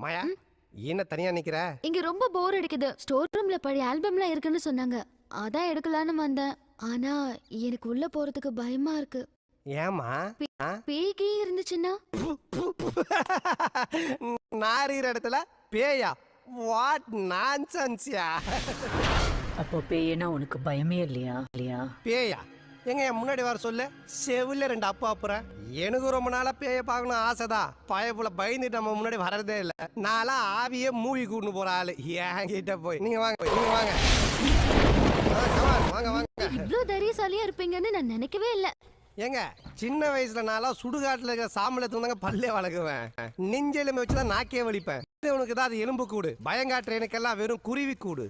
மாயா என்ன தனியா நிக்கிற? இங்க ரொம்ப போர் அடிக்குது. ஸ்டோர் ரூம்ல பழைய ஆல்பம்லாம் இருக்குன்னு சொன்னாங்க. அதான் எடுக்கலான்னு வந்தேன். ஆனா எனக்கு உள்ள போறதுக்கு பயமா இருக்கு. ஏமா? பேய்கி இருந்துச்சுன்னா? நாரிற இடத்துல பேயா? வாட் நான்சென்ஸ்யா. அப்போ பேயனா உனக்கு பயமே இல்லையா? பேயா எங்க என் முன்னாடி வர சொல்லு. செவில 2 அப்பா அப்புறம் எனக்கு ரொம்ப நாளா பேய பார்க்கணும் ஆசைதான். பயப்புல பயந்துட்டு நம்ம முன்னாடி வர்றதே இல்ல. நான்லாம் ஆவியே மூவி கூட்டு போற ஆளு. என்கிட்ட போய் நீங்க வாங்க வாங்க. இவ்ளோ தைரியசாலியா இருப்பீங்கன்னு நான் நினைக்கவே இல்ல. ஏங்க சின்ன வயசுல நான்லாம் சுடுகாட்டுல இருக்கிற சாம்பல தூந்தாங்க பல்லே வளர்க்குவேன். நெஞ்செலும்பு வச்சுதான் நாக்கே வலிப்பேன். உனக்கு தான் அது எலும்பு கூடு. பயங்காட்டுற எனக்கெல்லாம் வெறும் குருவி கூடு.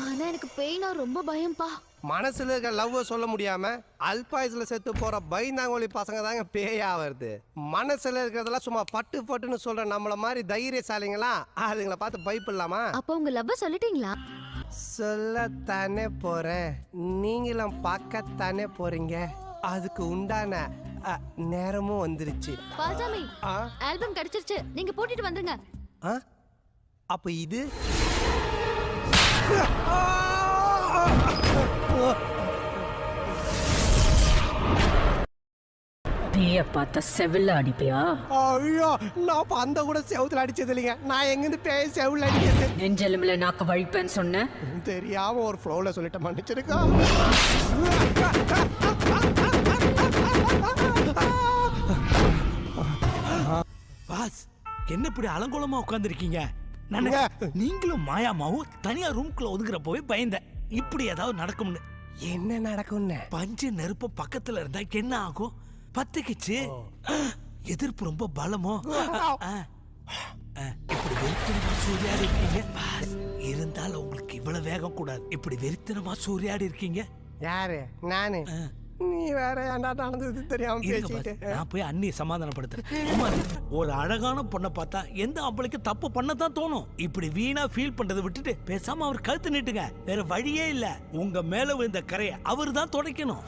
ஆனா எனக்கு பேய்னா ரொம்ப பயம்பா. மனசுல இருக்க லவ் சொல்ல முடியாம அல்பாயுஸ்ல செத்து போற பயந்தாங்கோலி பசங்க தாங்க பேயா வருது. மனசுல இருக்கிறதெல்லாம் சும்மா பட்டுன்னு சொல்ற நம்மள மாதிரி தைரியசாலிங்களாம் அதுங்களை பார்த்து பயப்படலாமா? அப்ப உங்க லவ் சொல்லிட்டீங்களா? சொல்லத்தானே போறேன். நீங்களும் பார்க்கத்தானே போறீங்க. அதுக்கு உண்டான நேரமும் வந்துருச்சு. பால்சாமி ஆல்பம் கிடைச்சிருச்சு. நீங்க போட்டுட்டு வந்துருங்க. அப்ப இது பேய பார்த்தா செவில்ல அடிப்பியா? ஐயோ நான் அந்த கூட செவுத்துல அடிச்சது இல்லைங்க. நான் எங்கிருந்து பேய செவுல அடிக்கிறது? நெஞ்செலும்புல நாக்கு வழிப்பேன்னு சொன்ன. தெரியாம ஒரு ஃப்ளோல சொல்லிட்ட மன்னிச்சிருக்கா. பாஸ் என்ன இப்படி அலங்கோலமா உட்கார்ந்துருக்கீங்க? நீங்களும் மாயாமாவும் தனியா ரூம்குள்ள ஒதுங்குறப்பவே பயந்தேன் இப்படி ஏதாவது நடக்கும்னு. என்ன நடக்கும்னு? பஞ்சு நெருப்பு பக்கத்துல இருந்தா என்ன ஆகும்? பத்துக்குச்சு. எதிர்ப்பு ரொம்ப பலமோ. இப்படி வெறித்தனமா சூரியாடி இருக்கீங்க. இருந்தாலும் உங்களுக்கு இவ்வளவு வேகம் கூடாது. இப்படி வெறித்தனமா சூரியாடி இருக்கீங்க. யாரு? நானு? நீ வேற ஏன்டா நடந்தது தெரியாம பேசிட்டு. நான் போய் அண்ணியை சமாதானப்படுத்துறேன். ஒரு அழகான பொண்ணை பார்த்தா எந்த ஆம்பளைக்கு தப்பு பண்ணத்தான் தோணும். இப்படி வீணா ஃபீல் பண்றதை விட்டுட்டு பேசாம அவர் கழுத்து நீட்டுங்க. வேற வழியே இல்ல. உங்க மேல விழுந்த கரையை அவர் தான் துடைக்கணும்.